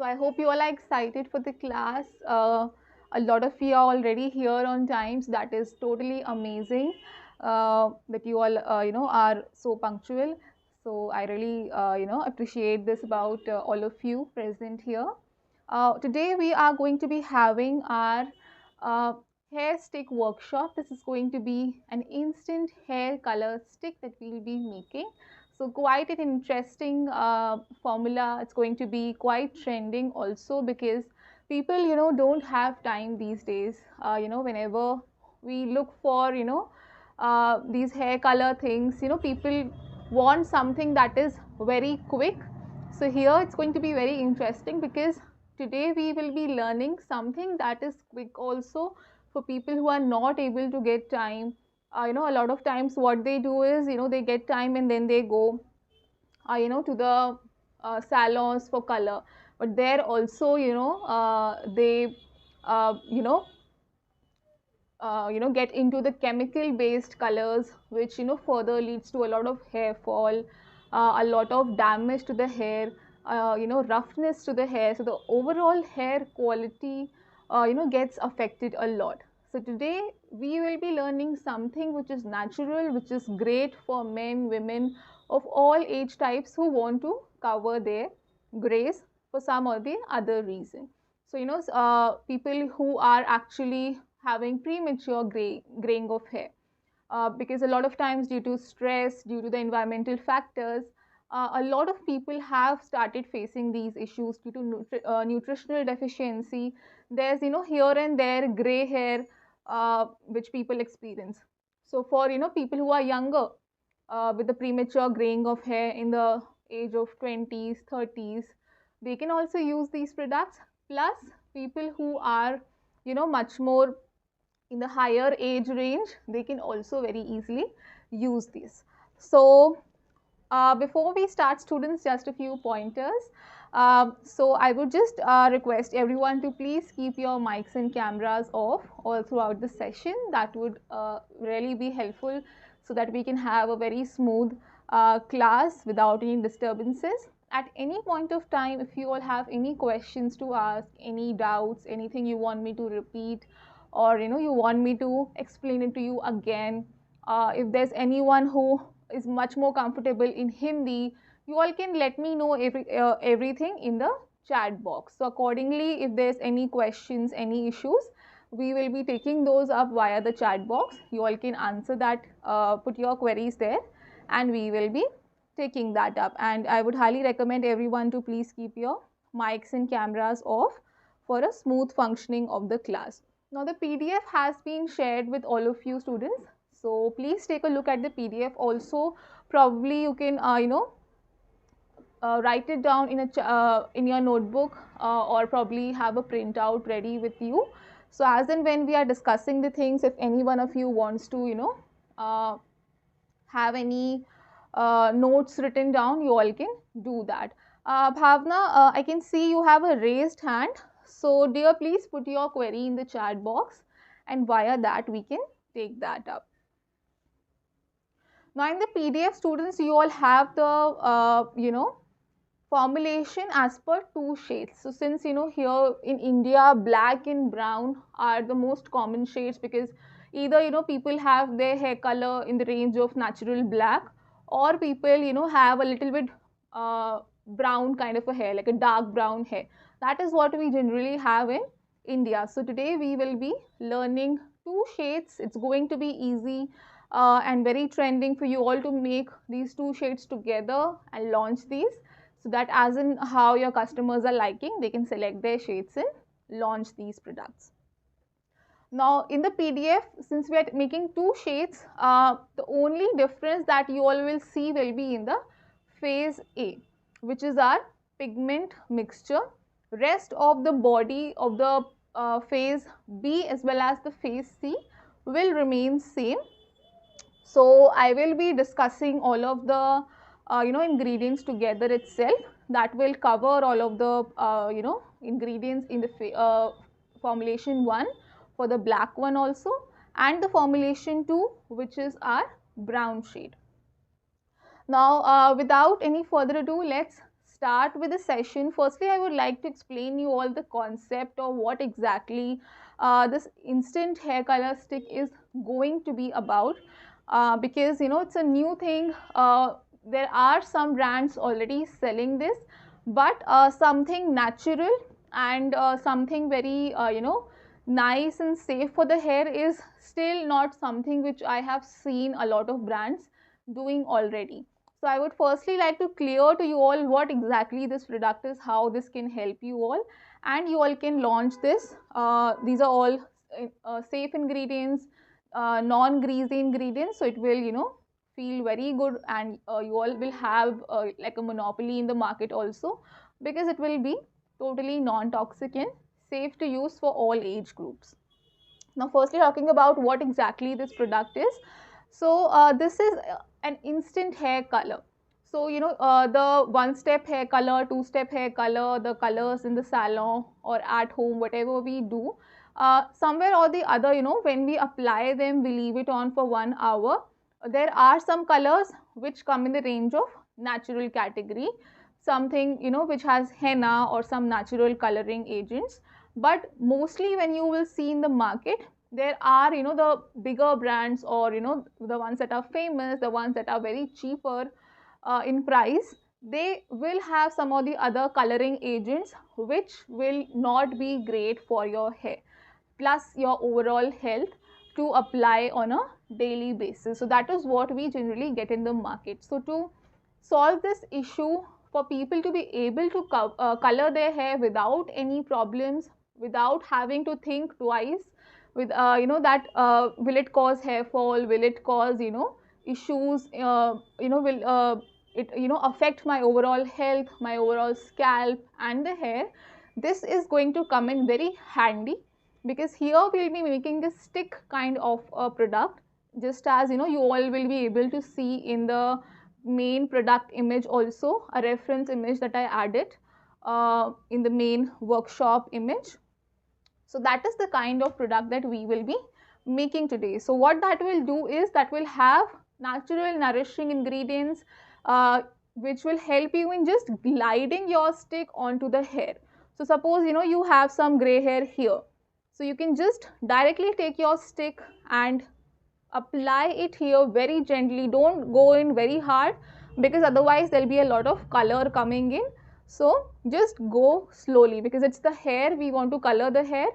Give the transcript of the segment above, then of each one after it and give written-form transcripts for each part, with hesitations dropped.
So I hope you all are excited for the class. A lot of you are already here on time, so that is totally amazing that you all are so punctual. So I really appreciate this about all of you present here. Today we are going to be having our uh, hair stick workshop. This is going to be an instant hair color stick that we'll be making. So quite an interesting formula. It's going to be quite trending also because people, don't have time these days. Whenever we look for, these hair color things, people want something that is very quick. So here it's going to be very interesting because today we will be learning something that is quick also for people who are not able to get time. A lot of times what they do is, they get time and then they go, to the salons for color. But there also, they, uh, you know, get into the chemical based colors, which, further leads to a lot of hair fall, a lot of damage to the hair, roughness to the hair. So the overall hair quality, gets affected a lot. So today we will be learning something which is natural, which is great for men, women of all age types who want to cover their grays for some or the other reason. So, people who are actually having premature graying of hair, because a lot of times due to stress, due to the environmental factors, a lot of people have started facing these issues due to nutritional deficiency. There's, here and there gray hair which people experience. So for, people who are younger, with the premature graying of hair in the age of 20s, 30s, they can also use these products. Plus people who are, much more in the higher age range, they can also very easily use this. So before we start, students, just a few pointers. So I would just request everyone to please keep your mics and cameras off all throughout the session. That would really be helpful so that we can have a very smooth class without any disturbances. At any point of time, if you all have any questions to ask, any doubts, anything you want me to repeat, or you want me to explain it to you again, if there's anyone who is much more comfortable in Hindi, you all can let me know everything in the chat box. So accordingly, if there's any questions, any issues, we will be taking those up via the chat box. You all can answer that, put your queries there, and we will be taking that up. And I would highly recommend everyone to please keep your mics and cameras off for a smooth functioning of the class. Now the PDF has been shared with all of you students. So please take a look at the PDF. Also, probably you can, write it down in your notebook, or probably have a printout ready with you. So as and when we are discussing the things, if any one of you wants to, have any notes written down, you all can do that. Bhavna, I can see you have a raised hand. So dear, please put your query in the chat box, and via that we can take that up. Now in the PDF, students, you all have the, formulation as per two shades. So since, here in India, black and brown are the most common shades, because either, people have their hair color in the range of natural black, or people, have a little bit brown kind of a hair, like a dark brown hair. That is what we generally have in India. So today we will be learning two shades. It's going to be easy and very trending for you all to make these two shades together and launch these, so that as in how your customers are liking, they can select their shades and launch these products. Now in the PDF, since we are making two shades, the only difference that you all will see will be in the phase A, which is our pigment mixture. Rest of the body of the phase B as well as the phase C will remain same. So I will be discussing all of the ingredients together itself. That will cover all of the ingredients in the formulation 1 for the black one also, and the formulation 2, which is our brown shade. Now without any further ado, let's start with the session, firstly I would like to explain you all the concept of what exactly this instant hair color stick is going to be about, because it's a new thing. There are some brands already selling this, but something natural and something very nice and safe for the hair is still not something which I have seen a lot of brands doing already. So I would firstly like to clear to you all what exactly this product is, how this can help you all, and you all can launch this. These are all safe ingredients, non-greasy ingredients, so it will feel very good, and you all will have like a monopoly in the market also, because it will be totally non-toxic and safe to use for all age groups. Now firstly, talking about what exactly this product is. So this is an instant hair color. So the one step hair color, two step hair color, the colors in the salon or at home, whatever we do, somewhere or the other, when we apply them, we leave it on for 1 hour. There are some colors which come in the range of natural category, something which has henna or some natural coloring agents. But mostly when you will see in the market, there are the bigger brands, or the ones that are famous, the ones that are very cheaper in price, they will have some of the other coloring agents which will not be great for your hair, plus your overall health, to apply on a daily basis. So that is what we generally get in the market. So to solve this issue, for people to be able to color their hair without any problems, without having to think twice, with that will it cause hair fall, will it cause issues, will it affect my overall health, my overall scalp and the hair, this is going to come in very handy, because here we'll be making a stick kind of a product, just as you all will be able to see in the main product image, also a reference image that I added in the main workshop image. So that is the kind of product that we will be making today. So what that will do is that will have natural nourishing ingredients which will help you in just gliding your stick onto the hair. So suppose you have some gray hair here, so you can just directly take your stick and apply it here very gently. Don't go in very hard, because otherwise there'll be a lot of color coming in. So just go slowly, because it's the hair, we want to color the hair.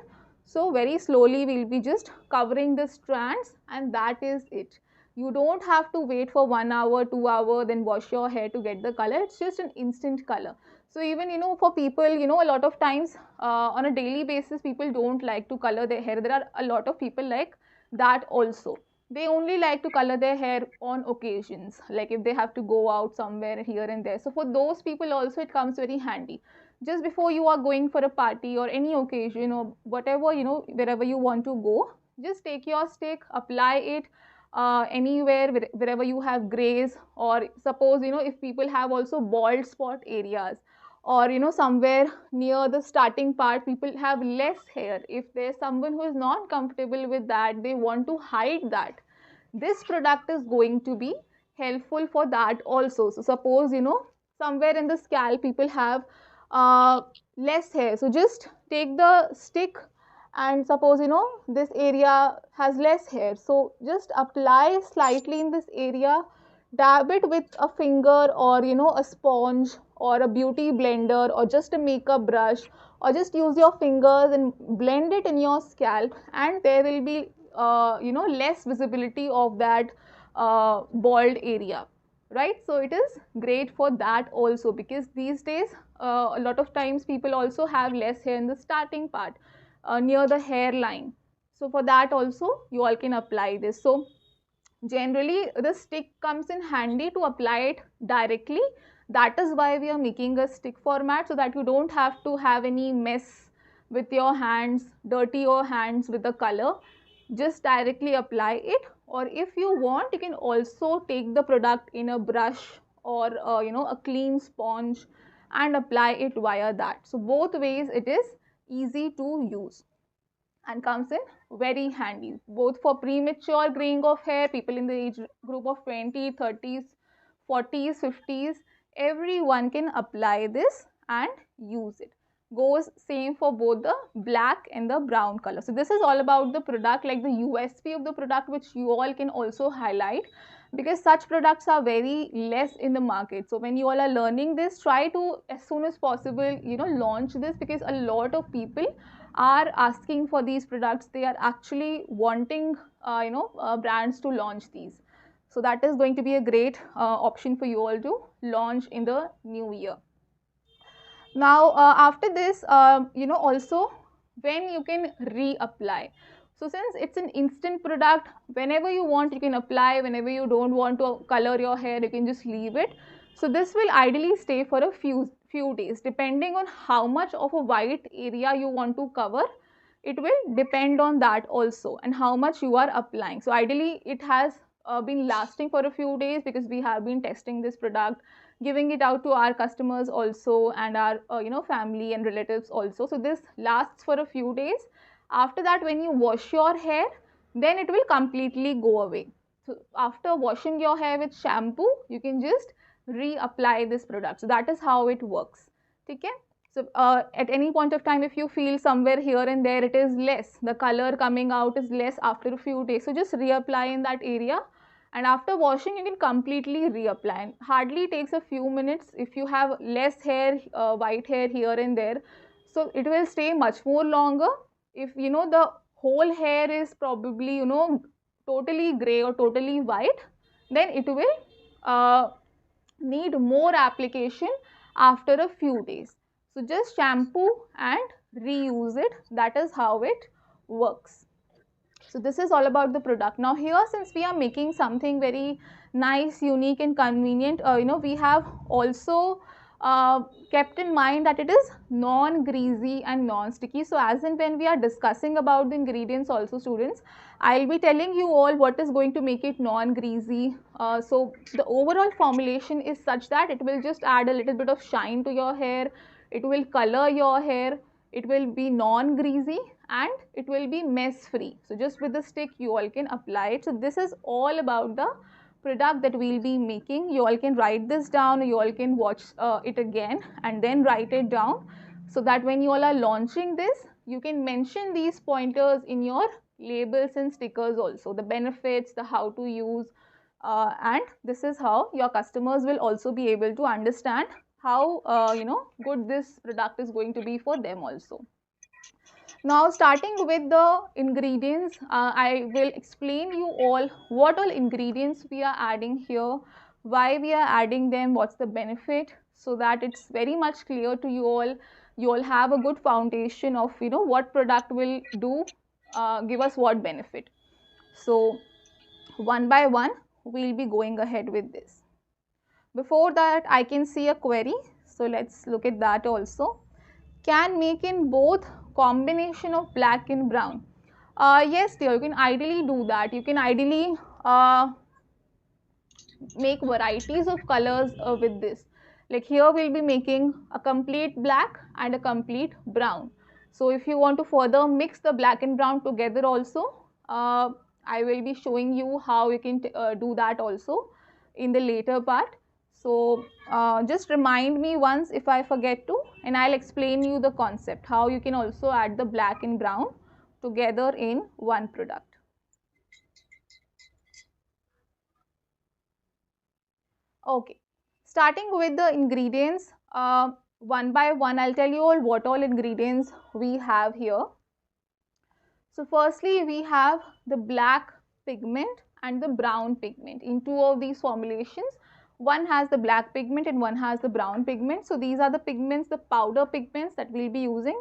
So very slowly we'll be just covering the strands, and that is it. You don't have to wait for 1 hour, 2 hours, then wash your hair to get the color. It's just an instant color. So even for people, a lot of times on a daily basis, people don't like to color their hair. There are a lot of people like that also. They only like to color their hair on occasions, like if they have to go out somewhere here and there. So for those people also, it comes very handy. Just before you are going for a party or any occasion or whatever, wherever you want to go, just take your stick, apply it anywhere, wherever you have grays, or suppose if people have also bald spot areas, or somewhere near the starting part people have less hair. If there's someone who is not comfortable with that, they want to hide that, this product is going to be helpful for that also. So suppose somewhere in the scalp people have less hair, so just take the stick, and suppose this area has less hair, so just apply slightly in this area, dab it with a finger, or a sponge, or a beauty blender, or just a makeup brush, or just use your fingers and blend it in your scalp, and there will be less visibility of that bald area, right? So it is great for that also, because these days a lot of times people also have less hair in the starting part near the hairline. So for that also you all can apply this. So generally the stick comes in handy to apply it directly. That is why we are making a stick format, so that you don't have to have any mess with your hands, dirty your hands with the color. Just directly apply it, or if you want, you can also take the product in a brush, or a clean sponge, and apply it via that. So both ways it is easy to use and comes in very handy, both for premature graying of hair, people in the age group of 20, 30s, 40s, 50s, everyone can apply this and use it. Goes same for both the black and the brown color. So this is all about the product, like the USP of the product, which you all can also highlight, because such products are very less in the market. So when you all are learning this, try to as soon as possible, launch this, because a lot of people are asking for these products. They are actually wanting brands to launch these. So that is going to be a great option for you all to launch in the new year. Now after this, also when you can reapply. So since it's an instant product, whenever you want you can apply, whenever you don't want to color your hair you can just leave it. So this will ideally stay for a few days, depending on how much of a white area you want to cover. It will depend on that also, and how much you are applying. So ideally it has been lasting for a few days, because we have been testing this product, giving it out to our customers also, and our family and relatives also. So this lasts for a few days. After that, when you wash your hair, then it will completely go away. So after washing your hair with shampoo, you can just reapply this product. So that is how it works. Okay? So at any point of time, if you feel somewhere here and there it is less, the color coming out is less after a few days, so just reapply in that area, and after washing you can completely reapply. Hardly takes a few minutes. If you have less hair, white hair here and there, so it will stay much more longer. If the whole hair is probably totally gray or totally white, then it will need more application after a few days. So just shampoo and reuse it. That is how it works. So this is all about the product. Now here, since we are making something very nice, unique and convenient, we have also kept in mind that it is non-greasy and non-sticky. So as and when we are discussing about the ingredients also, students, I'll be telling you all what is going to make it non-greasy. So the overall formulation is such that it will just add a little bit of shine to your hair. It will color your hair. It will be non-greasy and it will be mess free. So just with the stick you all can apply it. So this is all about the product that we'll be making. You all can write this down, or you all can watch it again and then write it down, so that when you all are launching this, you can mention these pointers in your labels and stickers also, the benefits, the how to use, and this is how your customers will also be able to understand how good this product is going to be for them also. Now starting with the ingredients, I will explain you all what all ingredients we are adding here, why we are adding them, what's the benefit, so that it's very much clear to you all. You all have a good foundation of what product will do, give us what benefit. So one by one we'll be going ahead with this. Before that, I can see a query, so let's look at that also. Can make in both combination of black and brown. Yes dear, you can ideally do that. You can ideally make varieties of colors with this. Like here we'll be making a complete black and a complete brown. So if you want to further mix the black and brown together also, I will be showing you how you can do that also in the later part. So just remind me once if I forget to, and I'll explain you the concept, how you can also add the black and brown together in one product. Okay, starting with the ingredients, one by one I'll tell you all what all ingredients we have here. So firstly we have the black pigment and the brown pigment. In two of these formulations, one has the black pigment and one has the brown pigment. So these are the pigments, the powder pigments that we'll be using.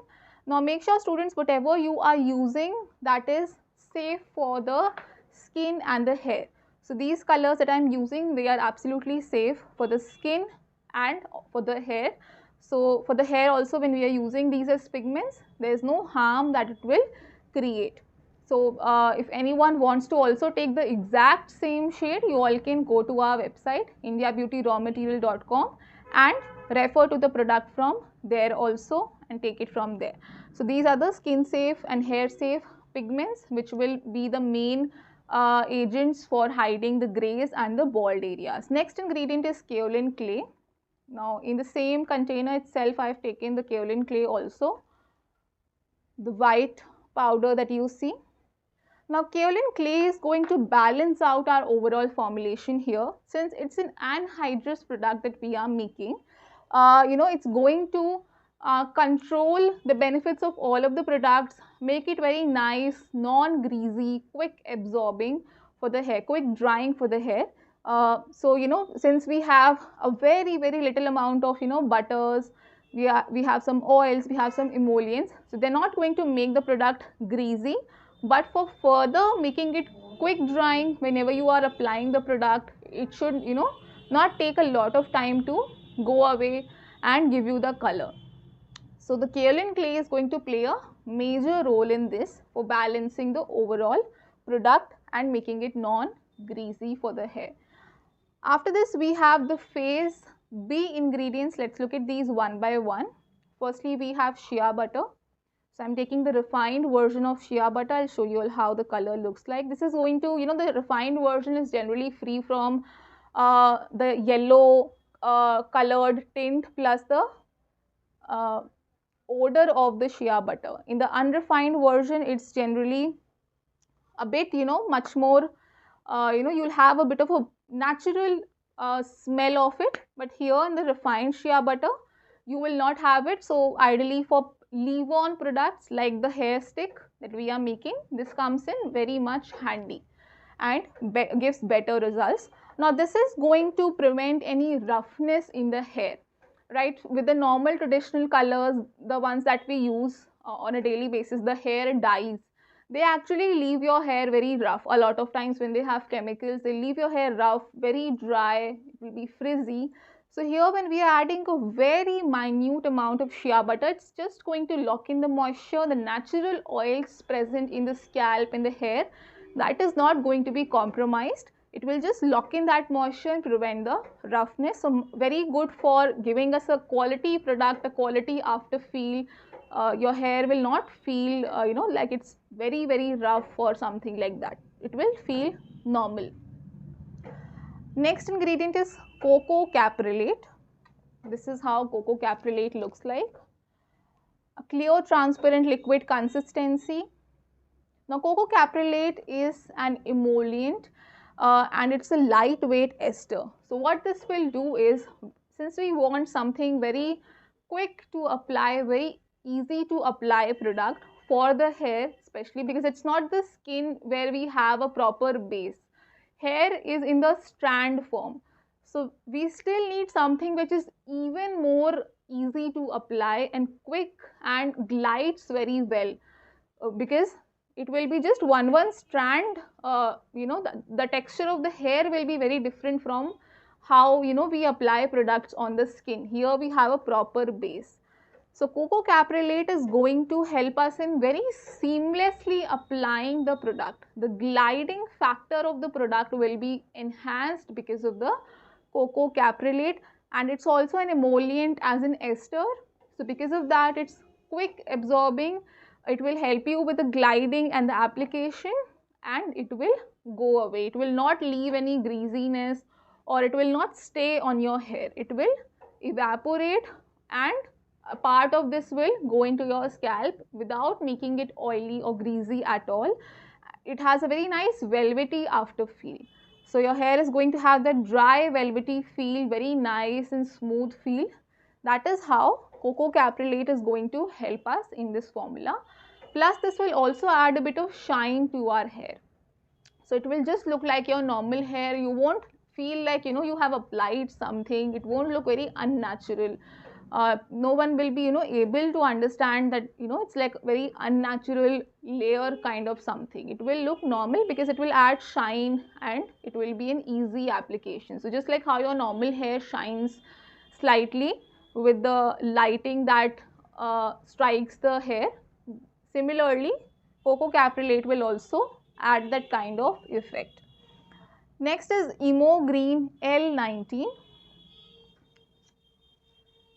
Now make sure students, whatever you are using, that is safe for the skin and the hair. So these colors that I am using, they are absolutely safe for the skin and for the hair. So for the hair also, when we are using these as pigments, there is no harm that it will create. So if anyone wants to also take the exact same shade, you all can go to our website indiabeautyrawmaterial.com and refer to the product from there also and take it from there. So these are the skin safe and hair safe pigments, which will be the main agents for hiding the grays and the bald areas. Next ingredient is kaolin clay. Now in the same container itself, I've taken the kaolin clay also, the white powder that you see. Now kaolin clay is going to balance out our overall formulation here, since it's an anhydrous product that we are making. It's going to control the benefits of all of the products, make it very nice, non-greasy, quick absorbing for the hair, quick drying for the hair. Since we have a very little amount of butters, we have some oils, we have some emollients, so they're not going to make the product greasy, but for further making it quick drying, whenever you are applying the product, it should not take a lot of time to go away and give you the color. So the kaolin clay is going to play a major role in this for balancing the overall product and making it non-greasy for the hair. After this, we have the phase B ingredients. Let's look at these one by one. Firstly, we have shea butter. So I'm taking the refined version of shea butter. I'll show you all how the color looks like. This is going to, the refined version is generally free from the yellow colored tint plus the odor of the shea butter. In the unrefined version, it's generally a bit, much more, you'll have a bit of a natural smell of it. But here in the refined shea butter, you will not have it. So ideally for leave-on products like the hair stick that we are making, this comes in very much handy and gives better results. Now this is going to prevent any roughness in the hair, right? With the normal traditional colors, the ones that we use on a daily basis, the hair dyes, they actually leave your hair very rough. A lot of times when they have chemicals, they leave your hair rough, very dry, it will be frizzy. So here when we are adding a very minute amount of shea butter, it's just going to lock in the moisture, the natural oils present in the scalp and the hair, that is not going to be compromised. It will just lock in that moisture and prevent the roughness. So very good for giving us a quality product, a quality after feel. Your hair will not feel like it's very rough or something like that. It will feel normal. Next ingredient is cocoa caprylate. This is how cocoa caprylate looks like. A clear transparent liquid consistency. Now cocoa caprylate is an emollient and it's a lightweight ester. So what this will do is, since we want something very quick to apply, very easy to apply product for the hair, especially because it's not the skin where we have a proper base. Hair is in the strand form. So we still need something which is even more easy to apply and quick and glides very well, because it will be just one strand. The texture of the hair will be very different from how we apply products on the skin. Here we have a proper base. So cocoa caprylate is going to help us in very seamlessly applying the product. The gliding factor of the product will be enhanced because of the cocoa caprylate, and it's also an emollient as an ester. So because of that, it's quick absorbing. It will help you with the gliding and the application, and it will go away. It will not leave any greasiness, or it will not stay on your hair. It will evaporate, and a part of this will go into your scalp without making it oily or greasy at all. It has a very nice velvety after feel. So your hair is going to have that dry velvety feel, very nice and smooth feel. That is how cocoa caprylate is going to help us in this formula. Plus this will also add a bit of shine to our hair. So it will just look like your normal hair. You won't feel like you have applied something. It won't look very unnatural. No one will be able to understand that it's like very unnatural layer kind of something. It will look normal because it will add shine and it will be an easy application. So just like how your normal hair shines slightly with the lighting that strikes the hair, similarly cocoa caprylate will also add that kind of effect. Next is Emo Green L19.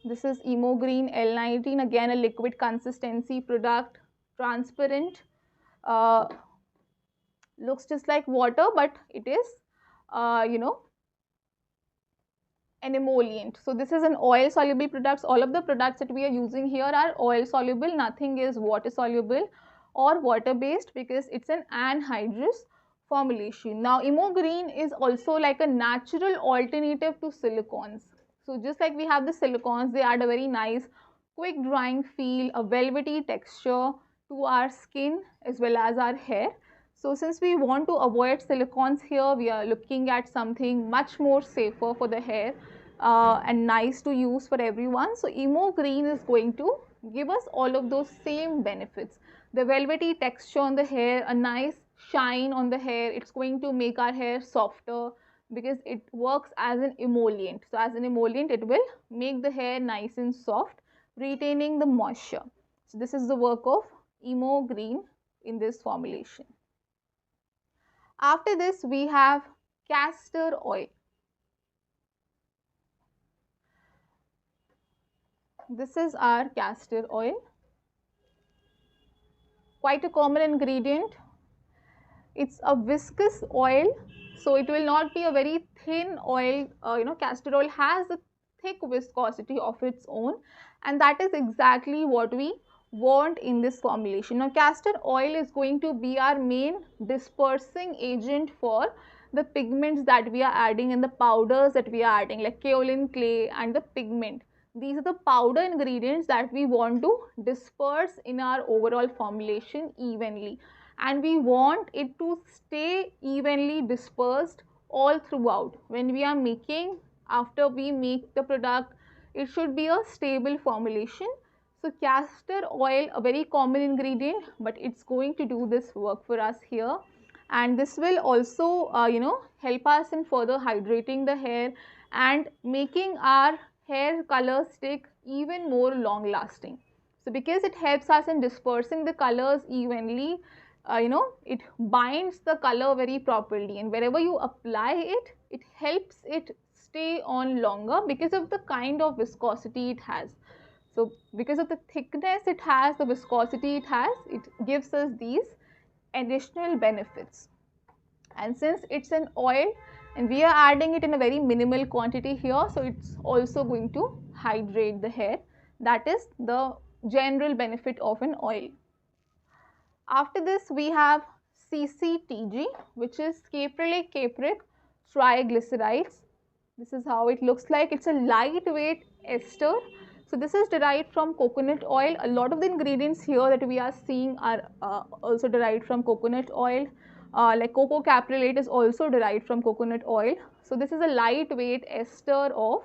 This is Emo Green L19, again a liquid consistency product, transparent, looks just like water, but it is an emollient. So this is an oil soluble products. All of the products that we are using here are oil soluble. Nothing is water soluble or water based because it's an anhydrous formulation. Now Emogreen is also like a natural alternative to silicones. So just like we have the silicones, they add a very nice quick drying feel, a velvety texture to our skin as well as our hair. So since we want to avoid silicones here, we are looking at something much more safer for the hair and nice to use for everyone. So Emogreen is going to give us all of those same benefits. The velvety texture on the hair, a nice shine on the hair, it's going to make our hair softer because it works as an emollient. So as an emollient, it will make the hair nice and soft, retaining the moisture. So this is the work of Emogreen in this formulation. After this, we have castor oil. This is our castor oil. Quite a common ingredient. It's a viscous oil, so it will not be a very thin oil. Castor oil has a thick viscosity of its own, and that is exactly what we want in this formulation. Now castor oil is going to be our main dispersing agent for the pigments that we are adding and the powders that we are adding, like kaolin clay and the pigment. These are the powder ingredients that we want to disperse in our overall formulation evenly, and we want it to stay evenly dispersed all throughout. When we are making, after we make the product, it should be a stable formulation. So castor oil, a very common ingredient, but it's going to do this work for us here, and this will also help us in further hydrating the hair and making our hair color stick even more long lasting. So because it helps us in dispersing the colors evenly, it binds the color very properly, and wherever you apply it, it helps it stay on longer because of the kind of viscosity it has. So because of the thickness it has, the viscosity it has, it gives us these additional benefits. And since it's an oil and we are adding it in a very minimal quantity here, so it's also going to hydrate the hair. That is the general benefit of an oil. After this, we have CCTG, which is caprylic capric triglycerides. This is how it looks like. It's a lightweight ester. So this is derived from coconut oil. A lot of the ingredients here that we are seeing are also derived from coconut oil. Like cocoa caprylate is also derived from coconut oil. So this is a lightweight ester of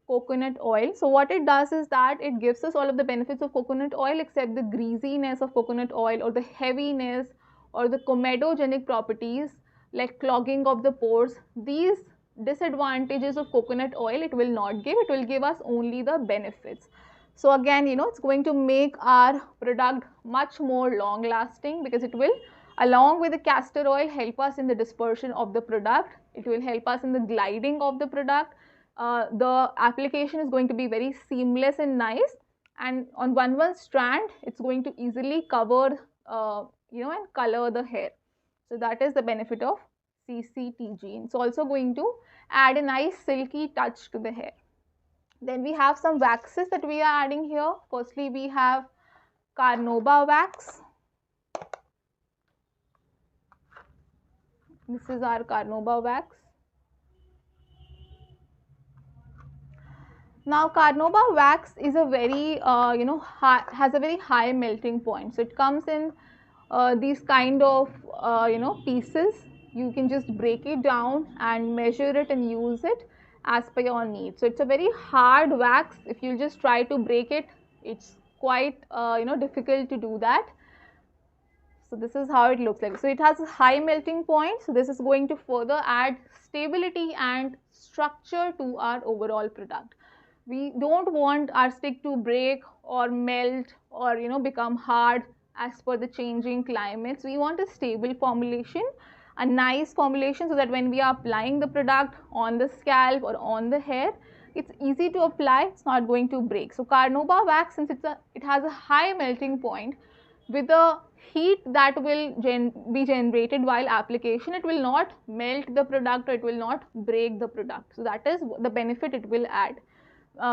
coconut oil. So what it does is that it gives us all of the benefits of coconut oil except the greasiness of coconut oil or the heaviness or the comedogenic properties like clogging of the pores. These disadvantages of coconut oil it will not give. It will give us only the benefits. So again, it's going to make our product much more long lasting because it will, along with the castor oil, help us in the dispersion of the product. It will help us in the gliding of the product. The application is going to be very seamless and nice, and on one strand it's going to easily cover and color the hair. So that is the benefit of CCTG. It's also going to add a nice silky touch to the hair. Then we have some waxes that we are adding here. Firstly, we have carnauba wax. This is our carnauba wax. Now carnauba wax is a very has a very high melting point. So it comes in these kind of pieces. You can just break it down and measure it and use it as per your need. So it's a very hard wax. If you just try to break it, it's quite difficult to do that. So this is how it looks like. So it has a high melting point. So this is going to further add stability and structure to our overall product. We don't want our stick to break or melt or become hard as per the changing climates. We want a stable formulation, a nice formulation, so that when we are applying the product on the scalp or on the hair, it's easy to apply, it's not going to break. So carnauba wax, since it has a high melting point, with the heat that will be generated while application, it will not melt the product or it will not break the product. So that is the benefit it will add.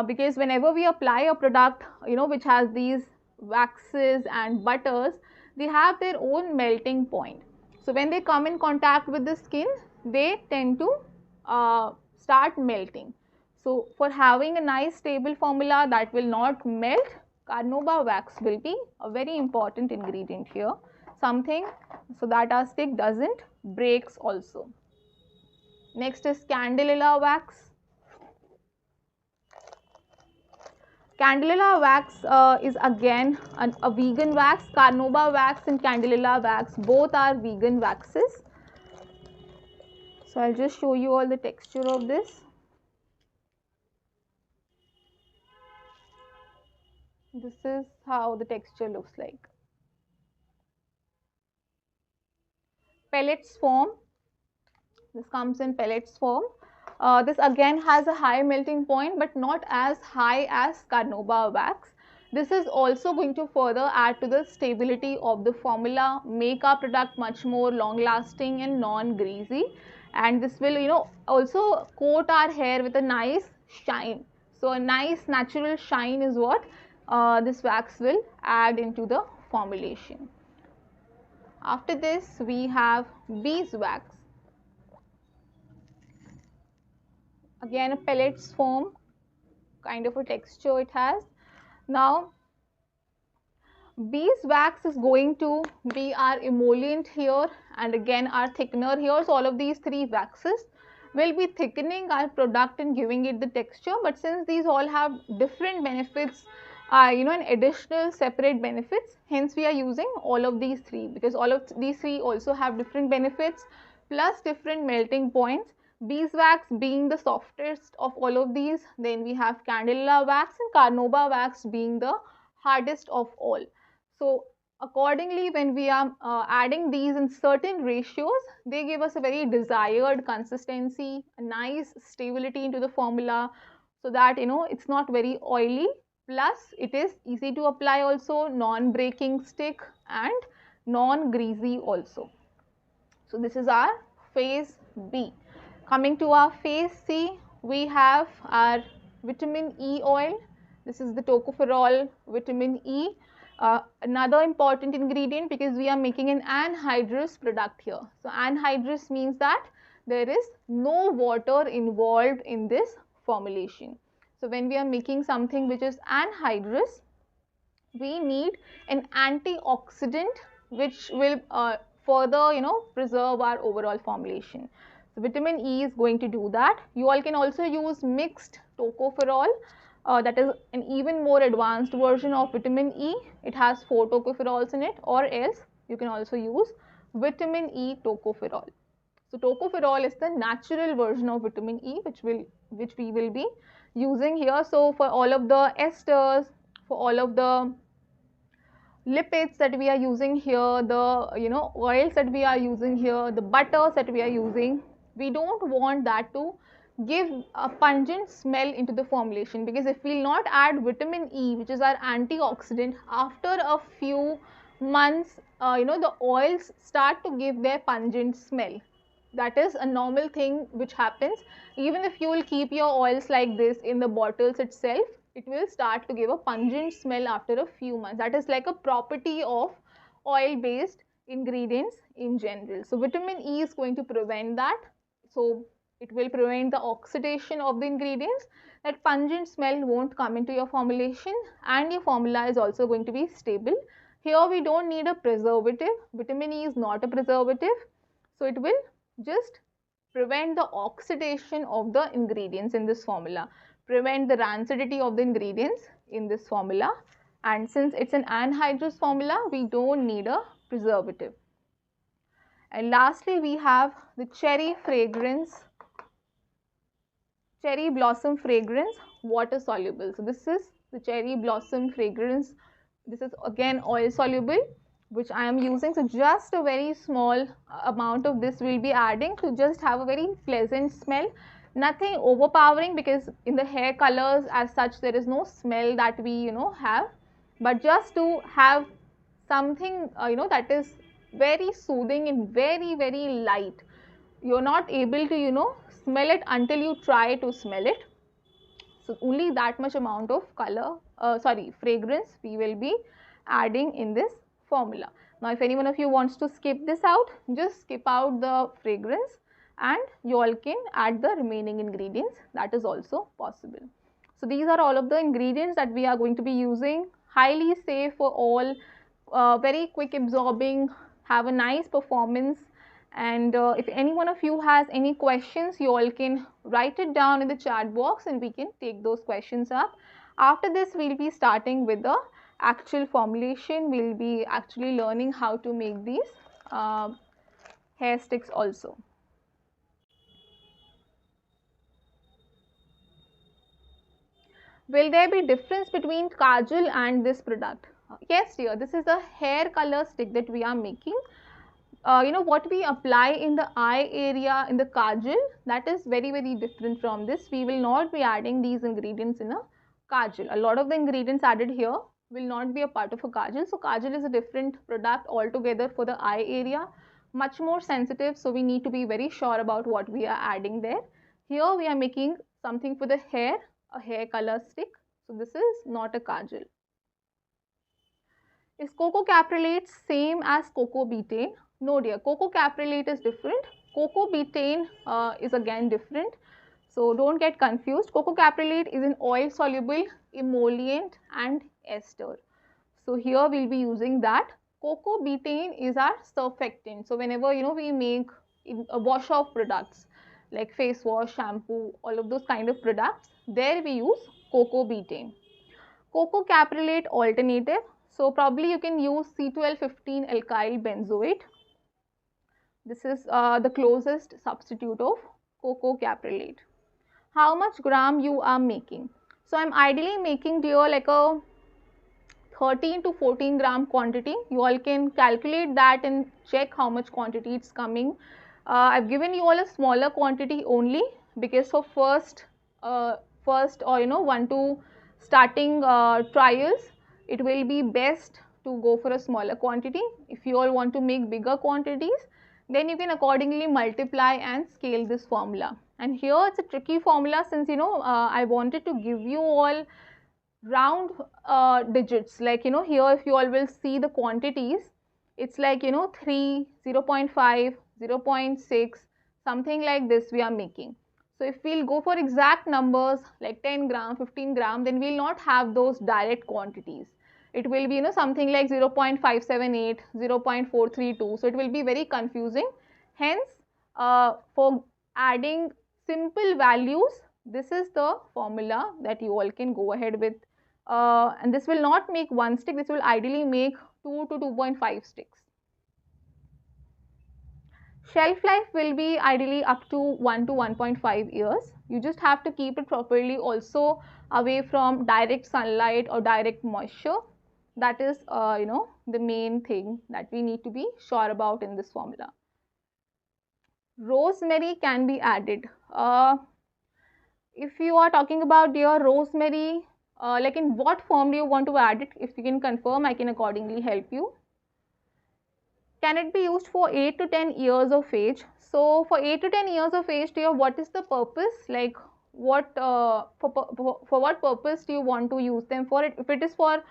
Because whenever we apply a product, which has these waxes and butters, they have their own melting point. So when they come in contact with the skin, they tend to start melting. So for having a nice stable formula that will not melt, carnauba wax will be a very important ingredient here. Something so that our stick doesn't breaks also. Next is candelilla wax. Candelilla wax is again a vegan wax. Carnauba wax and candelilla wax both are vegan waxes. So I'll just show you all the texture of this. This is how the texture looks like. Pellets form. This comes in pellets form. This again has a high melting point, but not as high as carnauba wax. This is also going to further add to the stability of the formula, make our product much more long lasting and non-greasy, and this will also coat our hair with a nice shine. So a nice natural shine is what this wax will add into the formulation. After this we have beeswax. Again a pellets form, kind of a texture it has. Now beeswax is going to be our emollient here and again our thickener here. So all of these three waxes will be thickening our product and giving it the texture, but since these all have different benefits, and additional separate benefits, hence we are using all of these three, because all of these three also have different benefits plus different melting points. Beeswax being the softest of all of these, then we have candelilla wax and carnauba wax being the hardest of all. So accordingly, when we are adding these in certain ratios, they give us a very desired consistency, a nice stability into the formula, so that it's not very oily, plus it is easy to apply also, non-breaking stick and non-greasy also. So this is our phase B. Coming to our phase C, we have our vitamin E oil. This is the tocopherol vitamin E. Another important ingredient, because we are making an anhydrous product here. So anhydrous means that there is no water involved in this formulation. So when we are making something which is anhydrous, we need an antioxidant which will further preserve our overall formulation. So vitamin E is going to do that. You all can also use mixed tocopherol. That is an even more advanced version of vitamin E. It has 4 tocopherols in it, or else you can also use vitamin E tocopherol. So tocopherol is the natural version of vitamin E which we will be using here. So for all of the esters, for all of the lipids that we are using here, the oils that we are using here, the butters that we are using, we don't want that to give a pungent smell into the formulation, because if we will not add vitamin E, which is our antioxidant, after a few months the oils start to give their pungent smell. That is a normal thing which happens. Even if you will keep your oils like this in the bottles itself, it will start to give a pungent smell after a few months. That is like a property of oil based ingredients in general. So vitamin E is going to prevent that. So it will prevent the oxidation of the ingredients. That pungent smell won't come into your formulation, and your formula is also going to be stable. Here we don't need a preservative. Vitamin E is not a preservative, so it will just prevent the oxidation of the ingredients in this formula, prevent the rancidity of the ingredients in this formula, and since it's an anhydrous formula, we don't need a preservative. And lastly, we have the cherry blossom fragrance, water soluble. So this is the cherry blossom fragrance. This is again oil soluble, which I am using. So just a very small amount of this will be adding to just have a very pleasant smell. Nothing overpowering, because in the hair colors as such there is no smell that we have, but just to have something that is very soothing and very very light. You're not able to smell it until you try to smell it. So only that much amount of fragrance we will be adding in this formula. Now if any one of you wants to skip this out, just skip out the fragrance and you all can add the remaining ingredients. That is also possible. So these are all of the ingredients that we are going to be using. Highly safe for all, very quick absorbing, have a nice performance. And if any one of you has any questions, you all can write it down in the chat box and we can take those questions up. After this, we'll be starting with the actual formulation. We'll be actually learning how to make these hair sticks also. Will there be difference between kajal and this product? Yes dear, this is a hair color stick that we are making. What we apply in the eye area in the kajal, that is very very different from this. We will not be adding these ingredients in a kajal. A lot of the ingredients added here will not be a part of a kajal. So kajal is a different product altogether for the eye area, much more sensitive, so we need to be very sure about what we are adding there. Here we are making something for the hair, a hair color stick. So this is not a kajal. Is coco caprylate same as coco betaine? No dear, coco caprylate is different. Coco betaine is again different. So don't get confused. Coco caprylate is an oil soluble emollient and ester. So here we'll be using that. Coco betaine is our surfactant. So whenever we make a wash off products like face wash, shampoo, all of those kind of products, there we use coco betaine. Coco caprylate alternative. So probably you can use C1215 alkyl benzoate. This is the closest substitute of coco caprylate. How much gram you are making? So I'm ideally making dear like a 13 to 14 gram quantity. You all can calculate that and check how much quantity it's coming. I've given you all a smaller quantity only because for first or 1 to starting trials, it will be best to go for a smaller quantity. If you all want to make bigger quantities, then you can accordingly multiply and scale this formula. And here it's a tricky formula since I wanted to give you all round digits, like here if you all will see the quantities, it's like 3, 0.5, 0.6, something like this we are making. So if we'll go for exact numbers like 10 gram, 15 gram, then we'll not have those direct quantities. It will be something like 0.578, 0.432. So it will be very confusing. Hence, for adding simple values, this is the formula that you all can go ahead with. And this will not make one stick. This will ideally make 2 to 2.5 sticks. Shelf life will be ideally up to 1 to 1.5 years. You just have to keep it properly also away from direct sunlight or direct moisture. That is the main thing that we need to be sure about in this formula. Rosemary can be added. If you are talking about your rosemary, like in what form do you want to add it? If you can confirm, I can accordingly help you. Can it be used for 8 to 10 years of age? So for 8 to 10 years of age, dear, what is the purpose? Like what for what purpose do you want to use them for? If it is for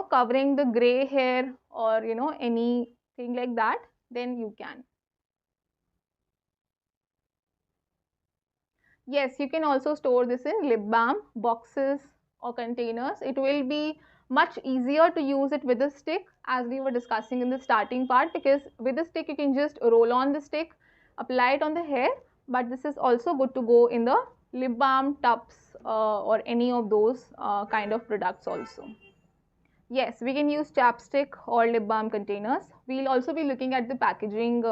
covering the gray hair or anything like that, then you can. Yes, you can also store this in lip balm boxes or containers. It will be much easier to use it with a stick, as we were discussing in the starting part, because with the stick you can just roll on the stick, apply it on the hair, but this is also good to go in the lip balm tubs or any of those kind of products also. Yes, we can use chapstick or lip balm containers. We'll also be looking at the packaging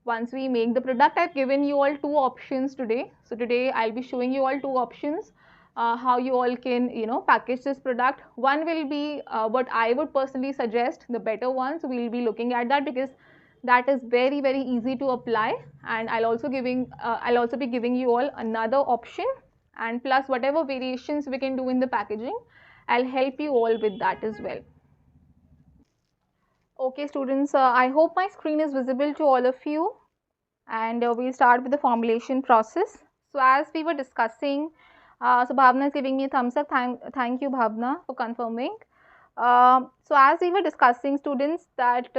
once we make the product. I've given you all two options today. So today I'll be showing you all two options. How you all can package this product. One will be what I would personally suggest, the better one. So we'll be looking at that because that is very very easy to apply, and I'll also be giving you all another option, and plus whatever variations we can do in the packaging, I'll help you all with that as well. Okay students, I hope my screen is visible to all of you, and we'll start with the formulation process. So as we were discussing, so Bhavna is giving me a thumbs up. Thank you Bhavna for confirming. So as we were discussing students that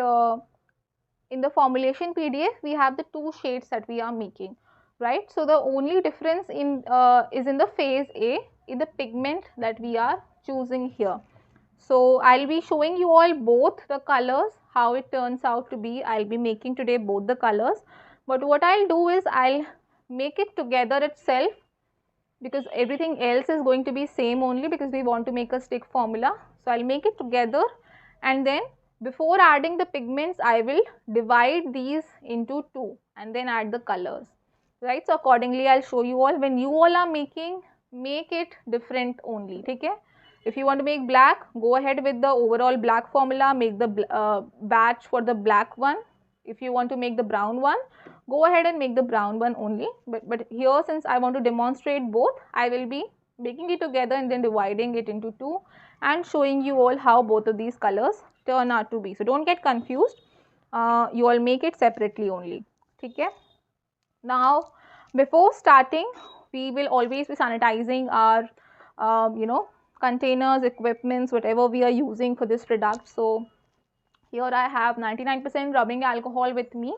in the formulation PDF we have the two shades that we are making, right? So the only difference in is in the phase A, in the pigment that we are choosing here. So I'll be showing you all both the colors, how it turns out to be. I'll be making today both the colors, but what I'll do is I'll make it together itself, because everything else is going to be same only because we want to make a stick formula. So I'll make it together, and then before adding the pigments I will divide these into two and then add the colors, right? So accordingly I'll show you all. When you all are making, make it different only, okay? If you want to make black, go ahead with the overall black formula, make the batch for the black one. If you want to make the brown one, go ahead and make the brown one only. But here, since I want to demonstrate both, I will be making it together and then dividing it into two and showing you all how both of these colors turn out to be. So don't get confused. You all make it separately only. Okay? Now, before starting, we will always be sanitizing our, containers, equipments, whatever we are using for this product. So here I have 99% rubbing alcohol with me,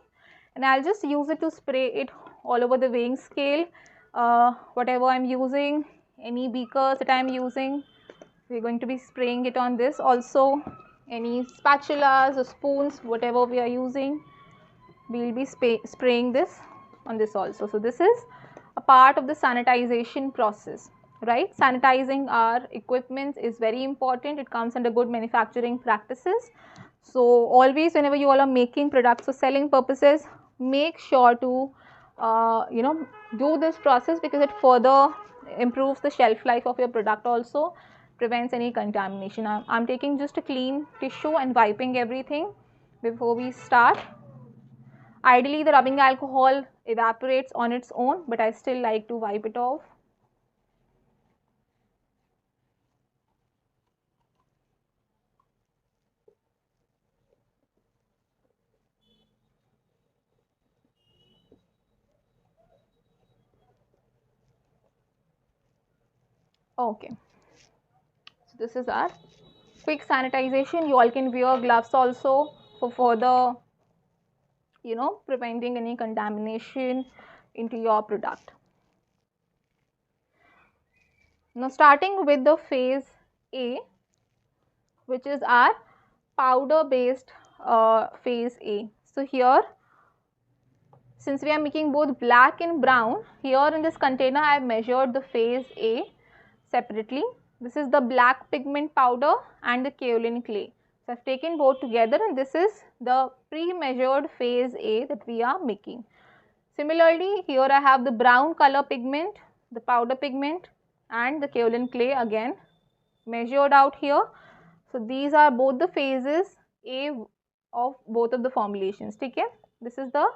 and I'll just use it to spray it all over the weighing scale, whatever I'm using, any beakers that I'm using, we're going to be spraying it on this. Also any spatulas or spoons, whatever we are using, we'll be spraying this on this also. So this is a part of the sanitization process, right? Sanitizing our equipment is very important. It comes under good manufacturing practices. So always whenever you all are making products for selling purposes, make sure to do this process, because it further improves the shelf life of your product, also prevents any contamination. I'm taking just a clean tissue and wiping everything before we start. Ideally the rubbing alcohol evaporates on its own, but I still like to wipe it off. Okay, so this is our quick sanitization. You all can wear gloves also for further, preventing any contamination into your product. Now starting with the phase A, which is our powder based phase A. So here, since we are making both black and brown, here in this container I have measured the phase A separately. This is the black pigment powder and the kaolin clay. So I have taken both together, and this is the pre-measured phase A that we are making. Similarly, here I have the brown color pigment, the powder pigment, and the kaolin clay again measured out here. So these are both the phases A of both of the formulations. Okay? This is the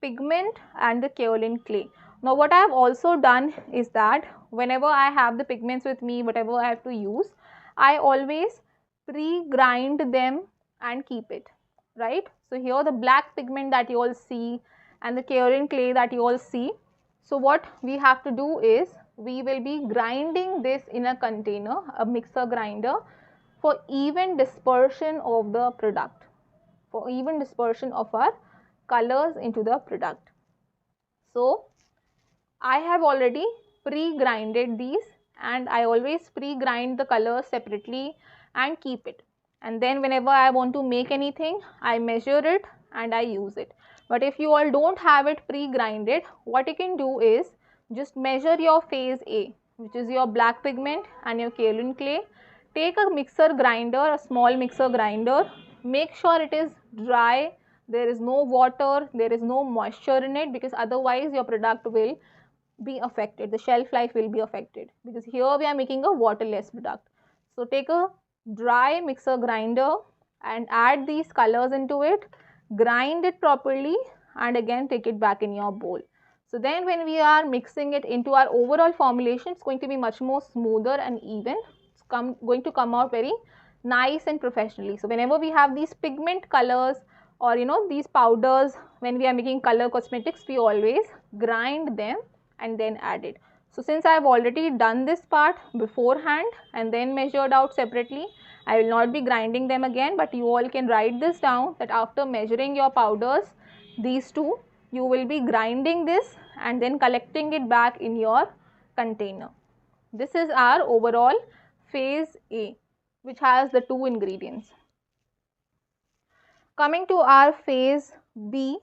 pigment and the kaolin clay. Now what I have also done is that whenever I have the pigments with me, whatever I have to use, I always pre-grind them and keep it, right? So here the black pigment that you all see and the kaolin clay that you all see. So what we have to do is we will be grinding this in a container, a mixer grinder, for even dispersion of the product, for even dispersion of our colors into the product. So I have already pre-grinded these, and I always pre-grind the colors separately and keep it, and then whenever I want to make anything, I measure it and I use it. But if you all don't have it pre-grinded, what you can do is just measure your phase A, which is your black pigment and your kaolin clay. Take a mixer grinder, a small mixer grinder, make sure it is dry, there is no water, there is no moisture in it, because otherwise your product will be affected, the shelf life will be affected, because here we are making a waterless product. So take a dry mixer grinder and add these colors into it, grind it properly, and again take it back in your bowl. So then when we are mixing it into our overall formulation, it's going to be much more smoother and even. It's going to come out very nice and professionally. So whenever we have these pigment colors or these powders, when we are making color cosmetics, we always grind them and then add it. So since I have already done this part beforehand and then measured out separately, I will not be grinding them again, but you all can write this down that after measuring your powders, these two, you will be grinding this and then collecting it back in your container. This is our overall phase A, which has the 2 ingredients. Coming to our phase B,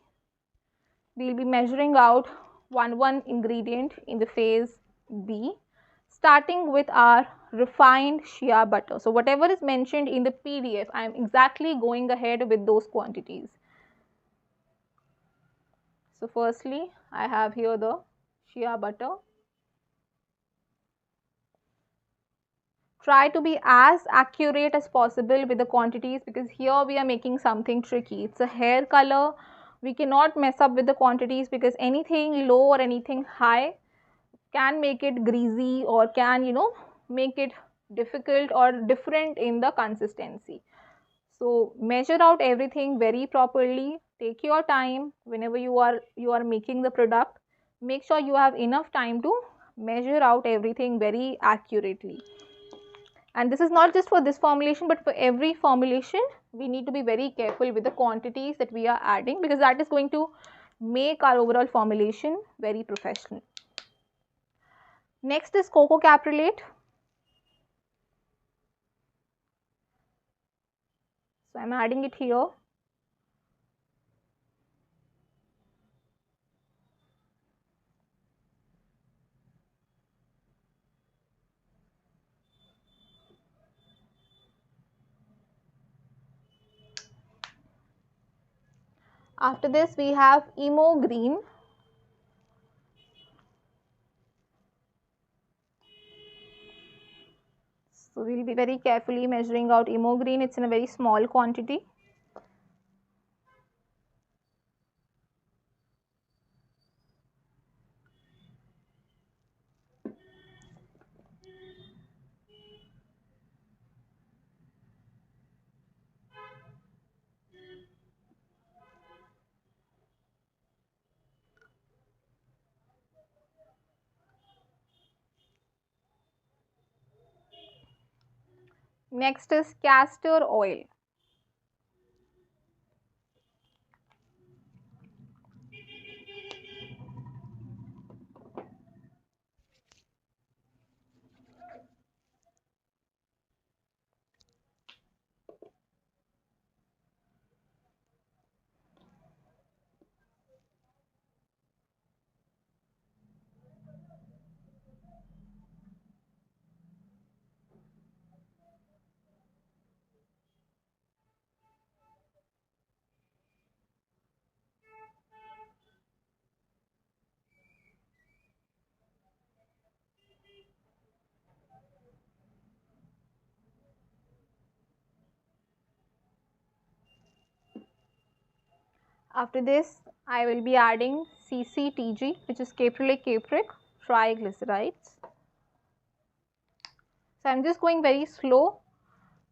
we will be measuring out one ingredient in the phase B, starting with our refined shea butter. So whatever is mentioned in the PDF, I am exactly going ahead with those quantities. So firstly, I have here the shea butter. Try to be as accurate as possible with the quantities, because here we are making something tricky. It's a hair color. We cannot mess up with the quantities, because anything low or anything high can make it greasy or can make it difficult or different in the consistency. So measure out everything very properly. Take your time whenever you are making the product. Make sure you have enough time to measure out everything very accurately. And this is not just for this formulation, but for every formulation we need to be very careful with the quantities that we are adding, because that is going to make our overall formulation very professional. Next is cocoa caprylate. So I am adding it here. After this we have Emo Green. So we will be very carefully measuring out Emo Green. It's in a very small quantity. Next is castor oil. After this, I will be adding CCTG, which is caprylic capric triglycerides. So I'm just going very slow,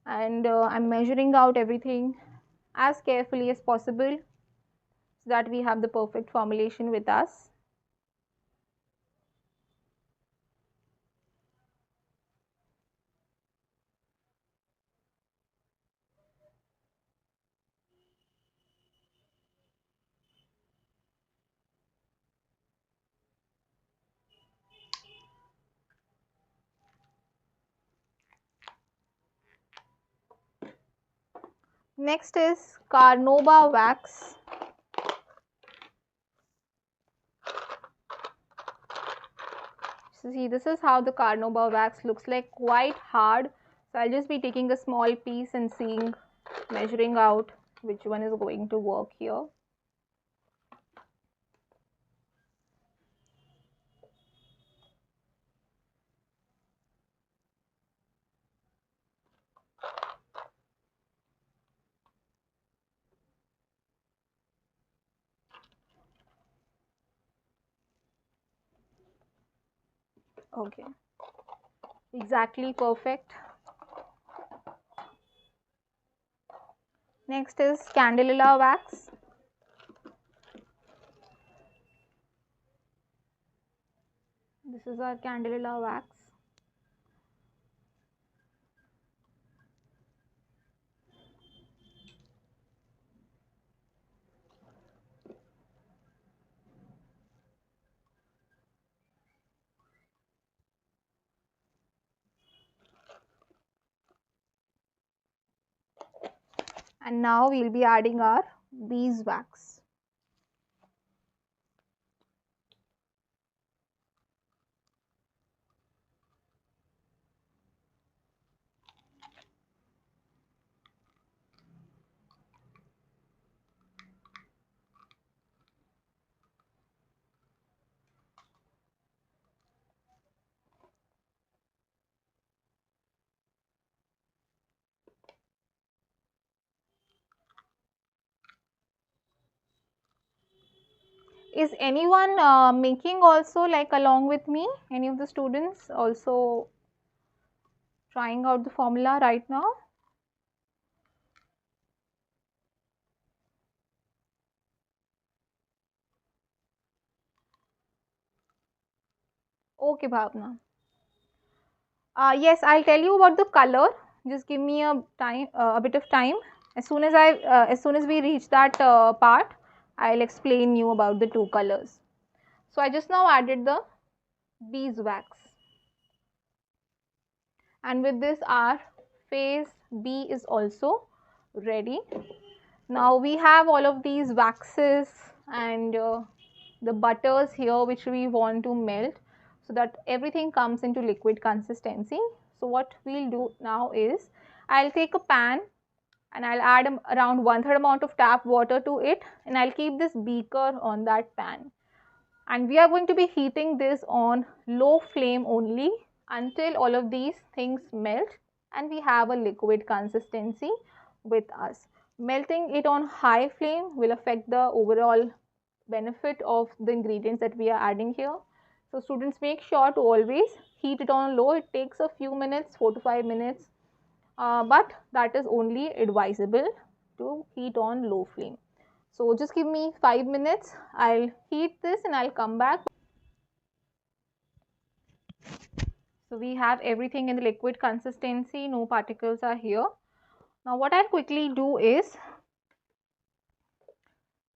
and I'm measuring out everything as carefully as possible so that we have the perfect formulation with us. Next is carnauba wax. So see, this is how the carnauba wax looks like, quite hard. So I'll just be taking a small piece and seeing, measuring out which one is going to work here. Okay, exactly perfect. Next is Candelilla wax. This is our Candelilla wax. And now we will be adding our beeswax. Is anyone making also, like, along with me? Any of the students also trying out the formula right now? Okay, Bhavna. Yes, I'll tell you about the color. Just give me a time, a bit of time. As soon as we reach that part, I'll explain you about the two colors. So I just now added the beeswax, and with this our phase B is also ready. Now we have all of these waxes and the butters here which we want to melt so that everything comes into liquid consistency. So what we'll do now is, I'll take a pan and I'll add around 1/3 amount of tap water to it, and I'll keep this beaker on that pan. And we are going to be heating this on low flame only until all of these things melt and we have a liquid consistency with us. Melting it on high flame will affect the overall benefit of the ingredients that we are adding here. So students, make sure to always heat it on low. It takes a few minutes, 4 to 5 minutes, but that is only advisable to heat on low flame. So just give me 5 minutes, I'll heat this and I'll come back. So we have everything in the liquid consistency, no particles are here. Now what I'll quickly do is,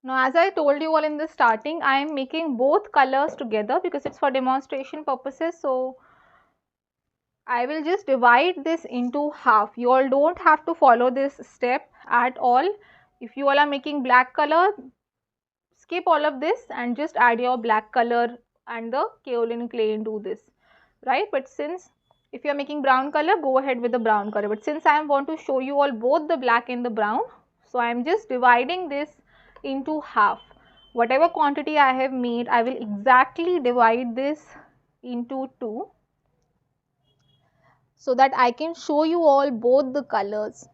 now as I told you all in the starting, I am making both colors together because it's for demonstration purposes. So I will just divide this into half. You all don't have to follow this step at all. If you all are making black color, skip all of this and just add your black color and the kaolin clay into this, right? But since if you are making brown color, go ahead with the brown color. But since I want to show you all both the black and the brown, so I am just dividing this into half. Whatever quantity I have made, I will exactly divide this into two so that I can show you all both the colors.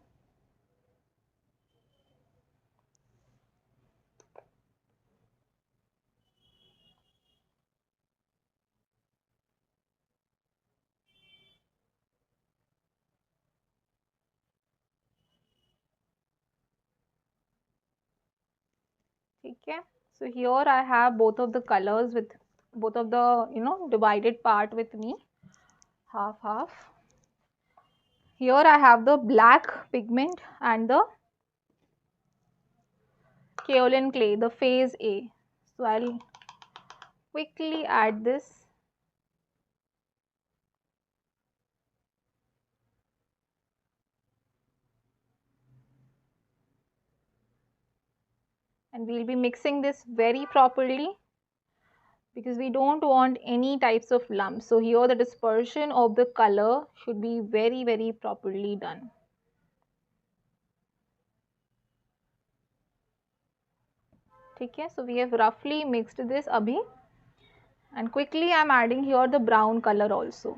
Okay, so here I have both of the colors with both of the divided part with me, half half. Here I have the black pigment and the kaolin clay, the phase A. So I'll quickly add this. And we'll be mixing this very properly because we don't want any types of lumps. So here the dispersion of the color should be very, very properly done. Okay, so we have roughly mixed this abhi, and quickly I am adding here the brown color also.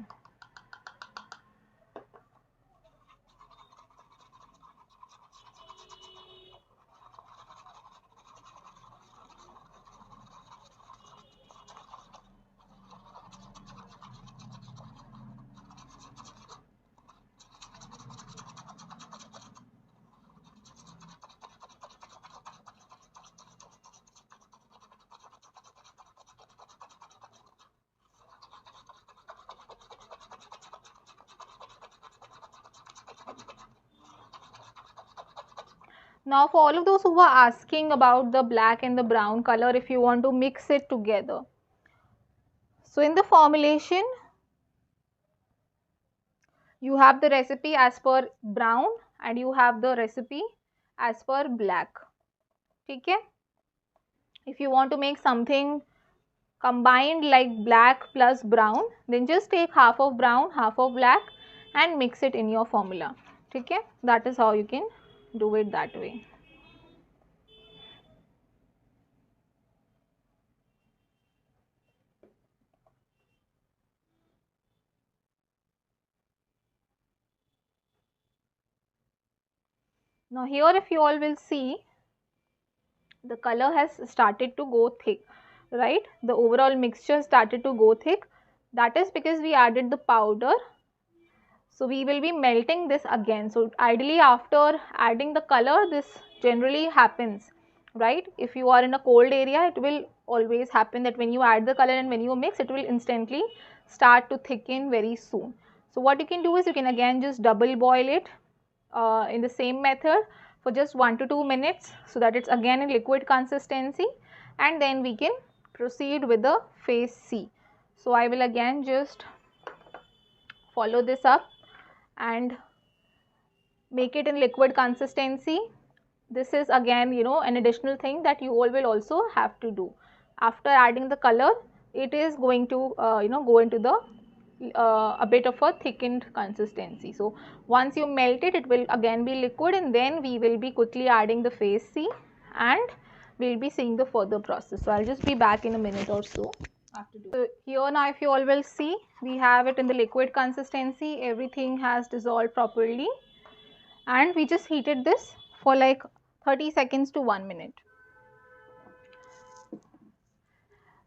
Now for all of those who are asking about the black and the brown color, if you want to mix it together. So in the formulation, you have the recipe as per brown and you have the recipe as per black. Okay? If you want to make something combined like black plus brown, then just take half of brown, half of black and mix it in your formula. Okay? That is how you can do it that way. Now here if you all will see, the color has started to go thick, right? The overall mixture started to go thick. That is because we added the powder. So we will be melting this again. So ideally after adding the color, this generally happens, right? If you are in a cold area, it will always happen that when you add the color and when you mix, it will instantly start to thicken very soon. So what you can do is you can again just double boil it in the same method for just 1 to 2 minutes, so that it's again in liquid consistency, and then we can proceed with the phase C. So I will again just follow this up and make it in liquid consistency. This is again, you know, an additional thing that you all will also have to do. After adding the color, it is going to go into the a bit of a thickened consistency. So once you melt it, it will again be liquid, and then we will be quickly adding the phase C and we will be seeing the further process. So I'll just be back in a minute or so. So here now if you all will see, we have it in the liquid consistency, everything has dissolved properly, and we just heated this for like 30 seconds to 1 minute.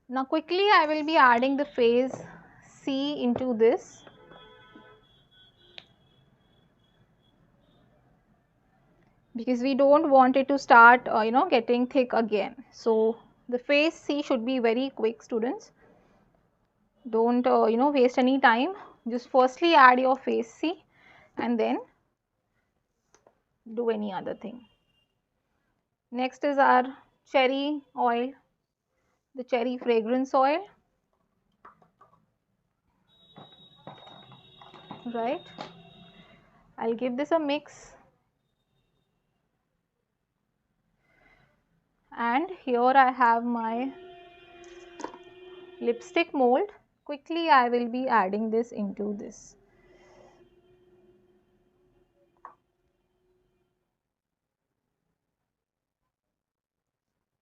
Now quickly I will be adding the phase C into this. Because we don't want it to start getting thick again. So the phase C should be very quick, students. Don't waste any time. Just firstly add your phase C and then do any other thing. Next is our cherry oil, the cherry fragrance oil, right? I'll give this a mix, and here I have my lipstick mold. Quickly I will be adding this into this.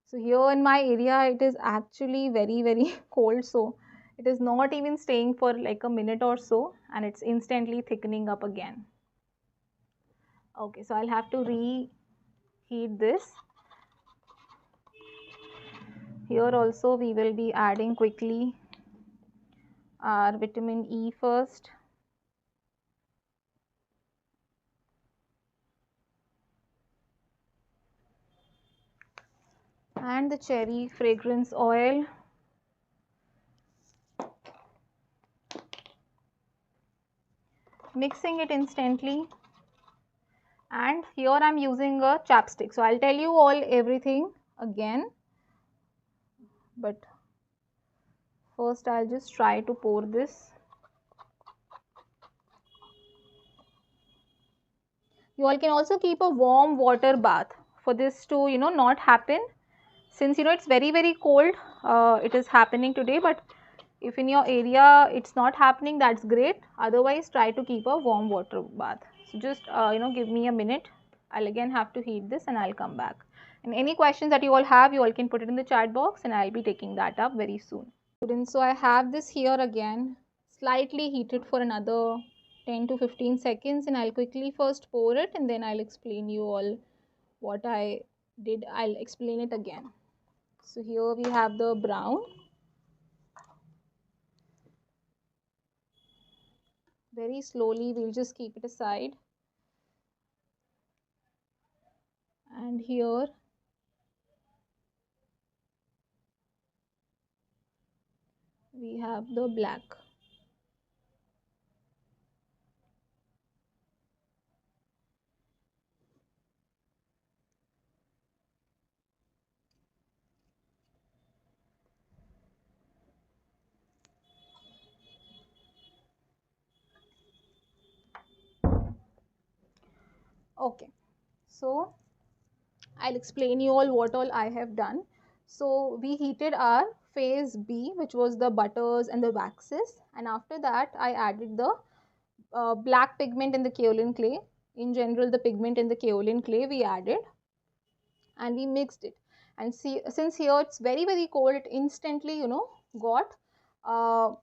So here in my area it is actually very cold, so it is not even staying for like a minute or so, and it's instantly thickening up again. Okay, so I'll have to reheat this. Here also we will be adding quickly our vitamin E first. And the cherry fragrance oil. Mixing it instantly. And here I am using a chapstick. So I'll tell you all everything again. But first I'll just try to pour this. You all can also keep a warm water bath for this to not happen, since it's very cold. It is happening today, but if in your area it's not happening, that's great. Otherwise try to keep a warm water bath. So just give me a minute. I'll again have to heat this and I'll come back. And any questions that you all have, you all can put it in the chat box and I'll be taking that up very soon. Students, so I have this here again, slightly heated for another 10 to 15 seconds, and I'll quickly first pour it and then I'll explain you all what I did. I'll explain it again. So here we have the brown. Very slowly we'll just keep it aside. And here we have the black. Okay, so I'll explain you all what all I have done. So we heated our phase B, which was the butters and the waxes, and after that I added the black pigment in the kaolin clay. In general, the pigment in the kaolin clay we added, and we mixed it. And see, since here it's very cold, it instantly, you know, got uh,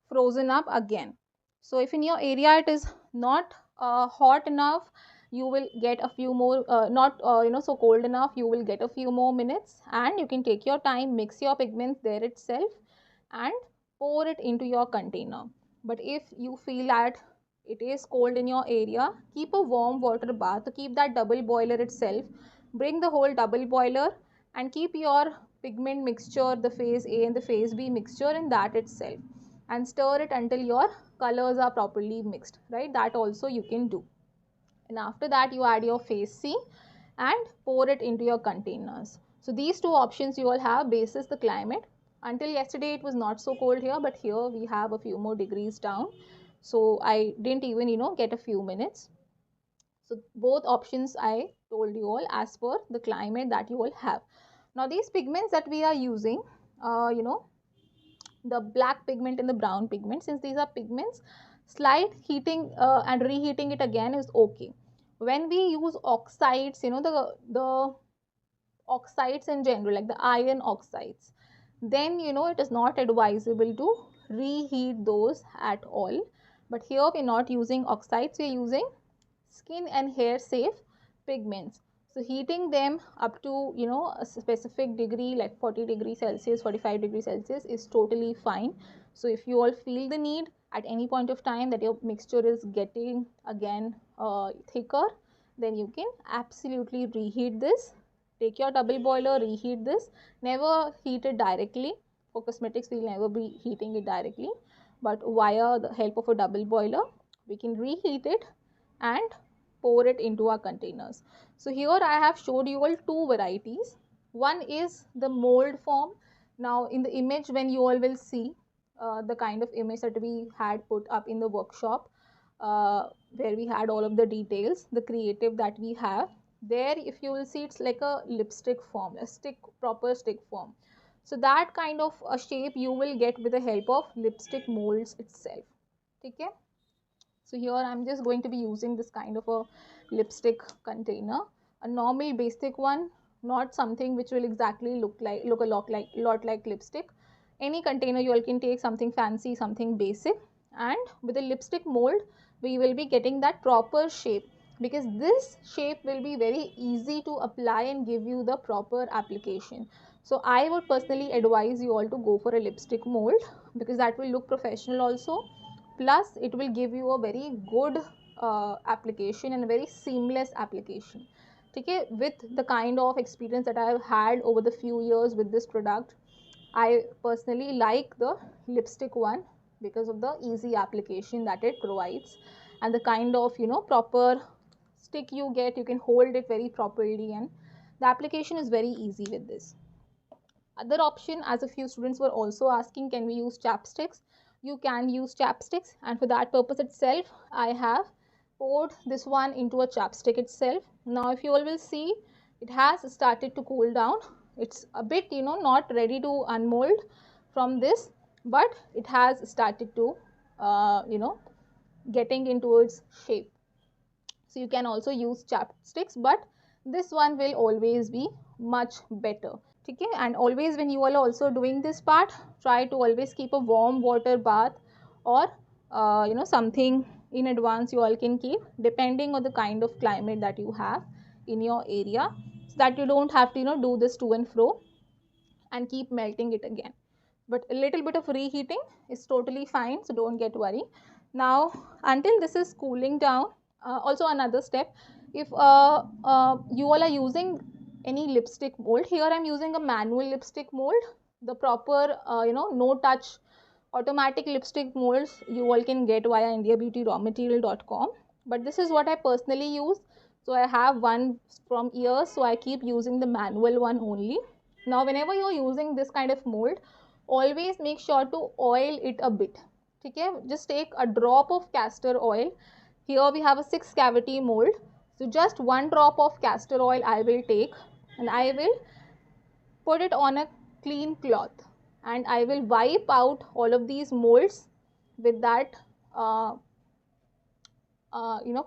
frozen up again. So if in your area it is not hot enough, you will get a few more, not you know, so cold enough, you will get a few more minutes, and you can take your time, mix your pigments there itself, and pour it into your container. But if you feel that it is cold in your area, keep a warm water bath to keep that double boiler itself. Bring the whole double boiler and keep your pigment mixture, the phase A and the phase B mixture, in that itself, and stir it until your colors are properly mixed, right? That also you can do. And after that you add your phase C and pour it into your containers. So these two options you all have basis the climate. Until yesterday it was not so cold here, but here we have a few more degrees down, so I didn't even, you know, get a few minutes. So both options I told you all as per the climate that you all have. Now these pigments that we are using, you know, the black pigment and the brown pigment, since these are pigments, slight heating and reheating it again is okay. When we use oxides, you know, the oxides in general, like the iron oxides, then you know it is not advisable to reheat those at all. But here we're not using oxides, we're using skin and hair safe pigments. So heating them up to, you know, a specific degree like 40 degrees Celsius, 45 degrees Celsius is totally fine. So if you all feel the need at any point of time that your mixture is getting again thicker, then you can absolutely reheat this. Take your double boiler, reheat this. Never heat it directly. For cosmetics, we'll never be heating it directly, but via the help of a double boiler, we can reheat it and pour it into our containers. So here I have showed you all two varieties. One is the mold form. Now in the image, when you all will see the kind of image that we had put up in the workshop, where we had all of the details, the creative that we have there, if you will see, it's like a lipstick form, a stick, proper stick form. So that kind of a shape you will get with the help of lipstick molds itself. Okay. So here I'm just going to be using this kind of a lipstick container, a normal basic one, not something which will exactly look a lot like lipstick. Any container you all can take, something fancy, something basic, and with the lipstick mold we will be getting that proper shape, because this shape will be very easy to apply and give you the proper application. So I would personally advise you all to go for a lipstick mold, because that will look professional also, plus it will give you a very good application and a very seamless application. Okay, with the kind of experience that I have had over the few years with this product, I personally like the lipstick one because of the easy application that it provides, and the kind of, you know, proper stick you get, you can hold it very properly, and the application is very easy with this. Other option, as a few students were also asking, can we use chapsticks? You can use chapsticks, and for that purpose itself I have poured this one into a chapstick itself. Now if you all will see, it has started to cool down. It's a bit, you know, not ready to unmold from this, but it has started to you know, getting into its shape. So you can also use chapsticks, but this one will always be much better. Okay, and always when you are also doing this part, try to always keep a warm water bath, or you know, something in advance you all can keep, depending on the kind of climate that you have in your area, so that you don't have to, you know, do this to and fro and keep melting it again. But a little bit of reheating is totally fine, so don't get worried. Now until this is cooling down, also another step, if you all are using any lipstick mold, here I'm using a manual lipstick mold. The proper you know, no touch automatic lipstick molds you all can get via indiabeautyrawmaterial.com, but this is what I personally use. So I have one from years, so I keep using the manual one only. Now whenever you're using this kind of mold, always make sure to oil it a bit. Okay, just take a drop of castor oil. Here we have a 6 cavity mold, So just 1 drop of castor oil I will take, and I will put it on a clean cloth, and I will wipe out all of these molds with that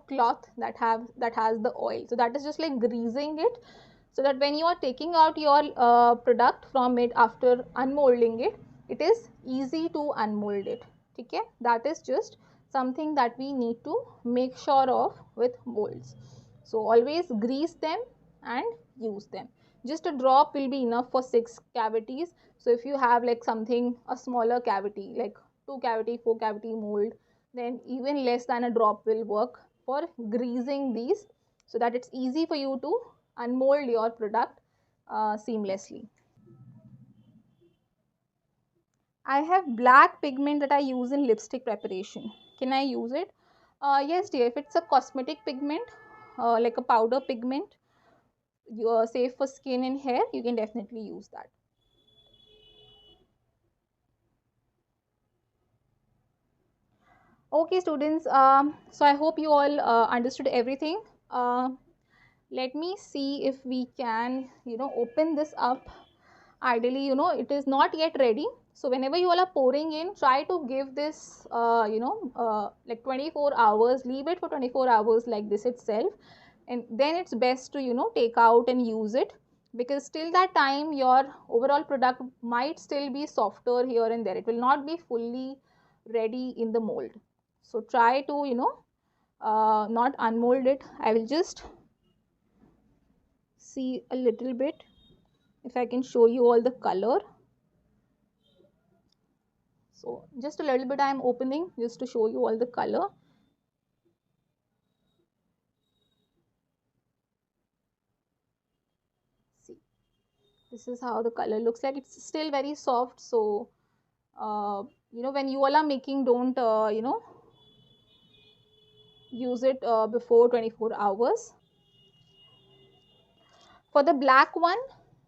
cloth that has the oil. So that is just like greasing it, so that when you are taking out your product from it after unmolding it, it is easy to unmold it. Okay, that is just something that we need to make sure of with molds. So always grease them and use them. Just a drop will be enough for 6 cavities. So if you have like something, a smaller cavity like 2 cavity, 4 cavity mold, then even less than a drop will work for greasing these, so that it's easy for you to unmold your product seamlessly. I have black pigment that I use in lipstick preparation. Can I use it? Yes dear, if it's a cosmetic pigment, like a powder pigment, you are safe for skin and hair, you can definitely use that. Okay students, so I hope you all understood everything. Let me see if we can open this up. Ideally, it is not yet ready, so whenever you all are pouring in, try to give this like 24 hours, leave it for 24 hours like this itself, and then it's best to take out and use it, because till that time your overall product might still be softer here and there, it will not be fully ready in the mold. So try to not unmold it. I will just see a little bit if I can show you all the color. So just a little bit I am opening just to show you all the color. See, this is how the color looks like. It's still very soft. So when you all are making, don't use it before 24 hours. For the black one,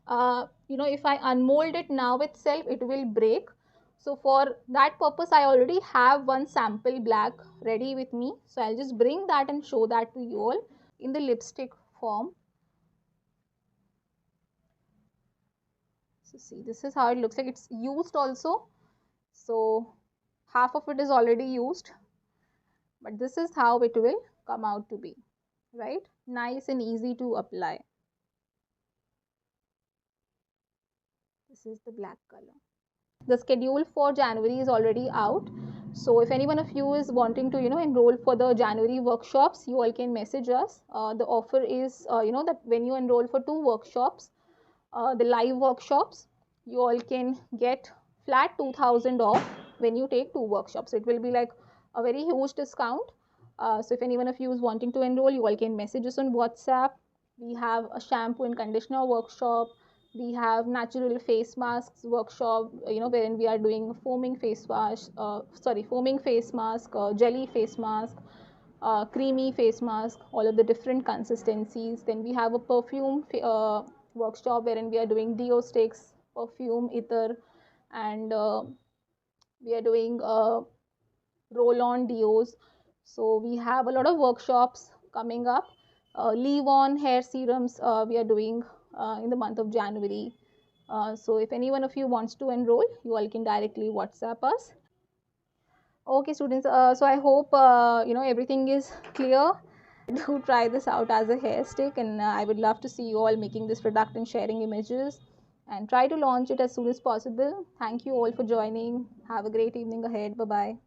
if I unmold it now itself, it will break. So for that purpose, I already have one sample black ready with me. So I'll just bring that and show that to you all in the lipstick form. So see, this is how it looks like. It's used also. So half of it is already used, but this is how it will come out to be, right? Nice and easy to apply. This is the black color. The schedule for January is already out. So if any one of you is wanting to enroll for the January workshops, you all can message us. The offer is that when you enroll for 2 workshops, the live workshops, you all can get flat 2000 off when you take 2 workshops. So it will be like a very huge discount. So if any one of you is wanting to enroll, you all can message us on WhatsApp. We have a shampoo and conditioner workshop. We have natural face masks workshop, wherein we are doing foaming face wash, foaming face mask, jelly face mask, creamy face mask, all of the different consistencies. Then we have a perfume workshop wherein we are doing deo sticks, perfume, ether, and we are doing roll-on deos. So we have a lot of workshops coming up. Leave-on hair serums we are doing in the month of January. So if any one of you wants to enroll, you all can directly WhatsApp us. Okay students, so I hope everything is clear. Do try this out as a hair stick, and I would love to see you all making this product and sharing images, and try to launch it as soon as possible. Thank you all for joining. Have a great evening ahead. Bye bye.